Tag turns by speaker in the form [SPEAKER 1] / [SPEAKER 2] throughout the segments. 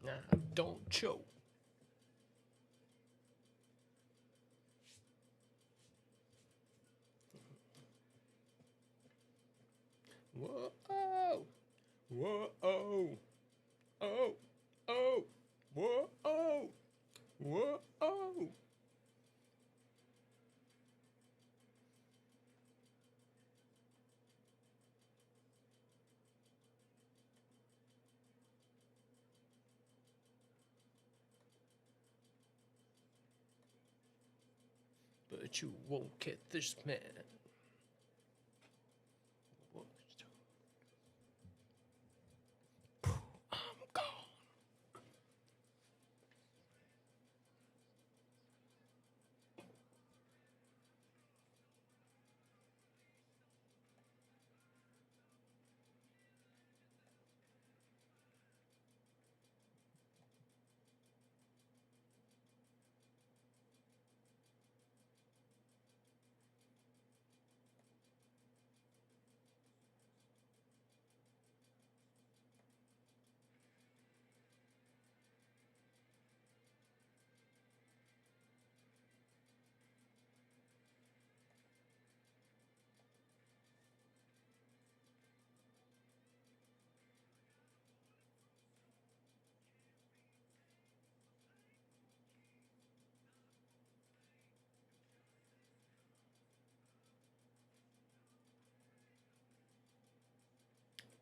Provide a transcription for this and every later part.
[SPEAKER 1] Nah, don't choke. Whoa, oh, whoa, oh, oh, oh, whoa, oh, whoa, oh. But you won't get this man. I'm gone.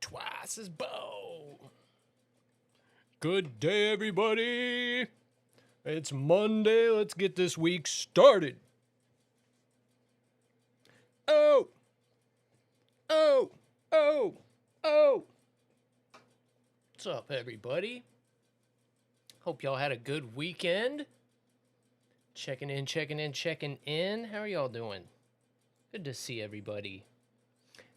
[SPEAKER 1] Twice as bold. Good day, everybody. It's Monday. Let's get this week started. Oh, oh, oh, oh. What's up, everybody? Hope y'all had a good weekend. Checking in, checking in, checking in. How are y'all doing? Good to see everybody.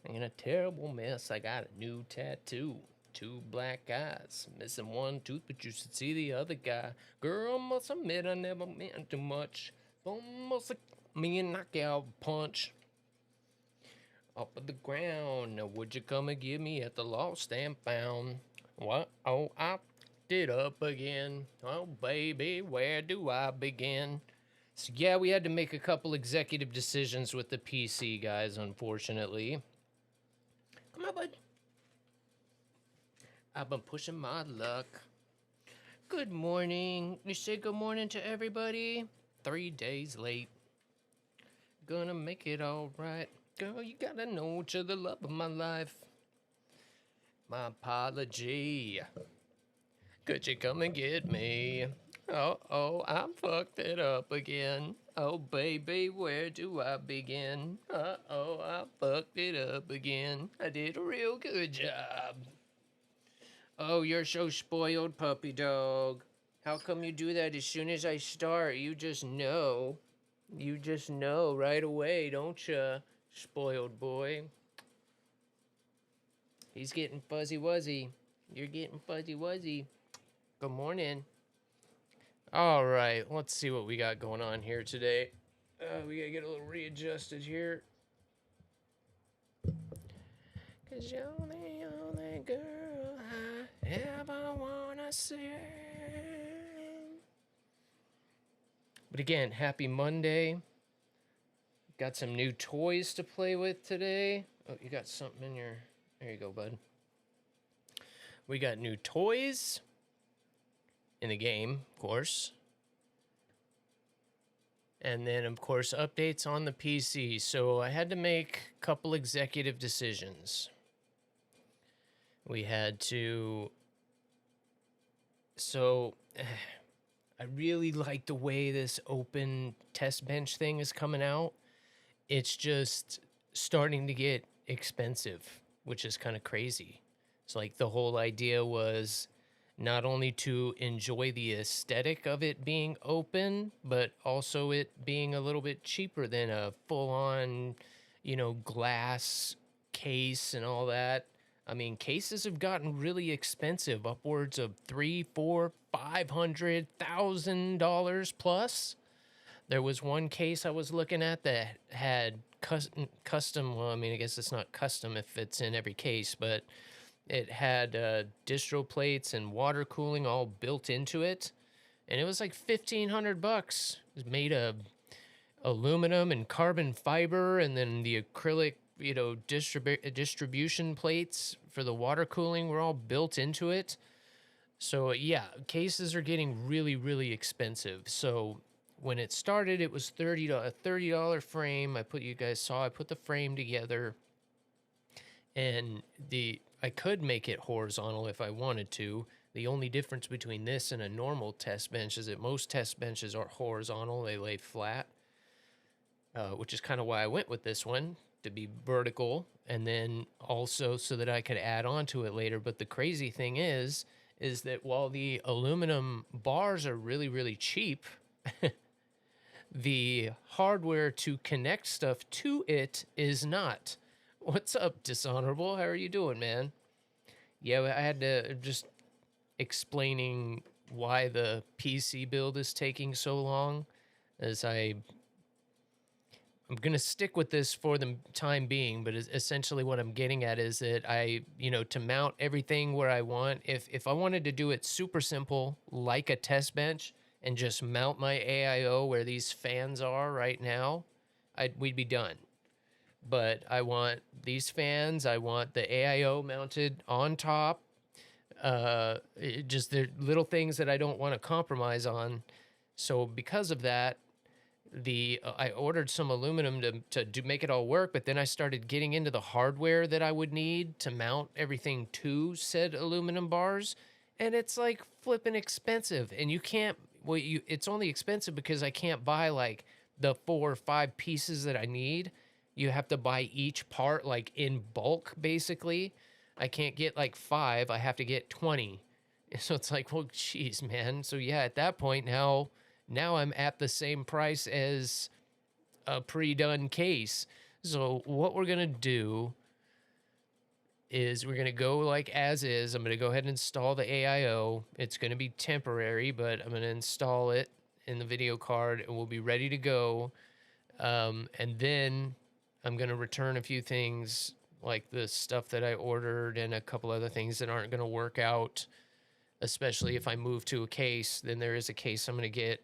[SPEAKER 1] In a terrible mess, I got a new tattoo. 2 black eyes. Missing 1 tooth, but you should see the other guy. Girl, must admit I never meant too much. Almost like me a knockout punch. Up of the ground. Now would you come and get me at the lost and found? What? Oh, I did up again. Oh, baby, where do I begin? So, yeah, we had to make a couple executive decisions with the PC, guys, unfortunately. Come on, bud. I've been pushing my luck. Good morning. You say good morning to everybody? 3 days late. Gonna make it all right. Girl, you gotta know you're the love of my life. My apology. Could you come and get me? Oh, I fucked it up again. Oh, baby, where do I begin? Oh, I fucked it up again. I did a real good job. Oh, you're so spoiled, puppy dog. How come you do that as soon as I start? You just know. You just know right away, don't ya, spoiled boy? He's getting fuzzy wuzzy. You're getting fuzzy wuzzy. Good morning. All right, let's see what we got going on here today. We gotta get a little readjusted here. Cause you're the only girl I ever wanna see. But again, happy Monday. Got some new toys to play with today. Oh, you got something in your... There you go, bud. We got new toys in the game, of course. And then, of course, updates on the PC. So I had to make a couple executive decisions. We had to... So... I really like the way this open test bench thing is coming out. It's just starting to get expensive, which is kind of crazy. It's like the whole idea was not only to enjoy the aesthetic of it being open, but also it being a little bit cheaper than a full-on, glass case and all that. I mean, cases have gotten really expensive, upwards of $300,000, $400,000, $500,000 plus. There was one case I was looking at that had custom. Well, I mean, I guess it's not custom if it's in every case, but It had distro plates and water cooling all built into it, and it was like $1,500. It was made of aluminum and carbon fiber, and then the acrylic, distribution plates for the water cooling were all built into it. So yeah, cases are getting really, really expensive. So when it started, it was $30 frame. I put the frame together, and I could make it horizontal if I wanted to. The only difference between this and a normal test bench is that most test benches are horizontal; they lay flat, which is kind of why I went with this one, to be vertical, and then also so that I could add on to it later. But the crazy thing is that while the aluminum bars are really, really cheap, the hardware to connect stuff to it is not. What's up, Dishonorable? How are you doing, man? Yeah, I had to just explaining why the PC build is taking so long, as I'm going to stick with this for the time being, but essentially what I'm getting at is that to mount everything where I want, if I wanted to do it super simple, like a test bench, and just mount my AIO where these fans are right now, we'd be done. But I want these fans, I want the AIO mounted on top. Just the little things that I don't want to compromise on. So because of that, I ordered some aluminum to make it all work, but then I started getting into the hardware that I would need to mount everything to said aluminum bars, and it's like flipping expensive. And you can't, it's only expensive because I can't buy like the 4 or 5 pieces that I need. You have to buy each part like in bulk, basically. I can't get like 5, I have to get 20. So it's like, well, geez, man. So yeah, at that point now I'm at the same price as a pre-done case. So what we're going to do is we're going to go like as is. I'm going to go ahead and install the AIO. It's going to be temporary, but I'm going to install it in the video card and we'll be ready to go. And then I'm going to return a few things like the stuff that I ordered and a couple other things that aren't going to work out, especially if I move to a case. Then there is a case I'm going to get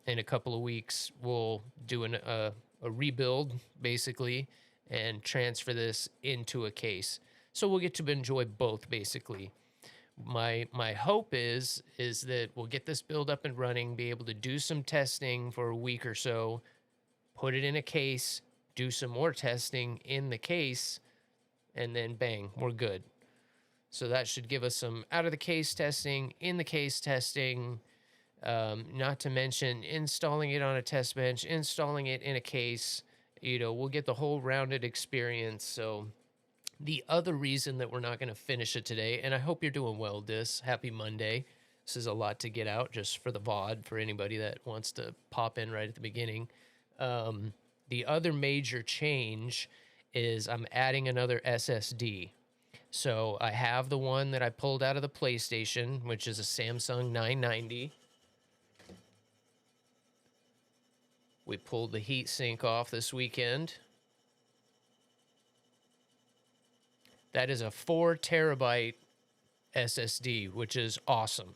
[SPEAKER 1] in a couple of weeks. We'll do a rebuild, basically, and transfer this into a case. So we'll get to enjoy both, basically. My hope is that we'll get this build up and running, be able to do some testing for a week or so, put it in a case, do some more testing in the case, and then bang, we're good. So that should give us some out of the case testing, in the case testing, not to mention installing it on a test bench, installing it in a case. We'll get the whole rounded experience. So the other reason that we're not going to finish it today, and I hope you're doing well, happy Monday. This is a lot to get out just for the VOD for anybody that wants to pop in right at the beginning. The other major change is I'm adding another SSD. So I have the one that I pulled out of the PlayStation, which is a Samsung 990. We pulled the heatsink off this weekend. That is a 4 terabyte SSD, which is awesome.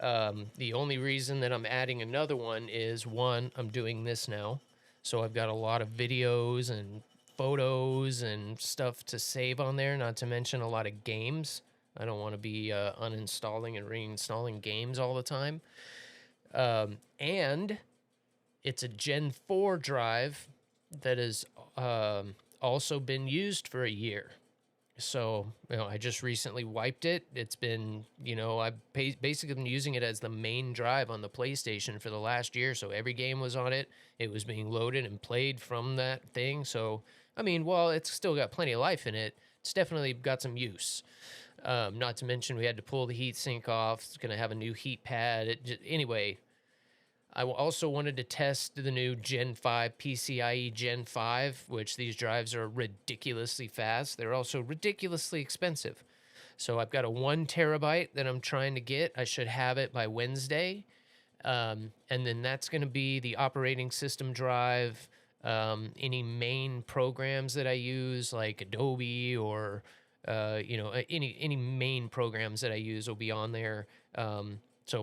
[SPEAKER 1] The only reason that I'm adding another one is, one, I'm doing this now. So I've got a lot of videos and photos and stuff to save on there, not to mention a lot of games. I don't want to be uninstalling and reinstalling games all the time. And it's a Gen 4 drive that has also been used for a year. So, I just recently wiped it. It's been, I've basically been using it as the main drive on the PlayStation for the last year. So every game was on it. It was being loaded and played from that thing. So, while it's still got plenty of life in it, it's definitely got some use. Not to mention we had to pull the heatsink off. It's going to have a new heat pad. Anyway, I also wanted to test the new Gen 5 PCIe Gen 5, which these drives are ridiculously fast. They're also ridiculously expensive. So I've got a 1 terabyte that I'm trying to get. I should have it by Wednesday. And then that's going to be the operating system drive, any main programs that I use like Adobe or any main programs that I use will be on there. So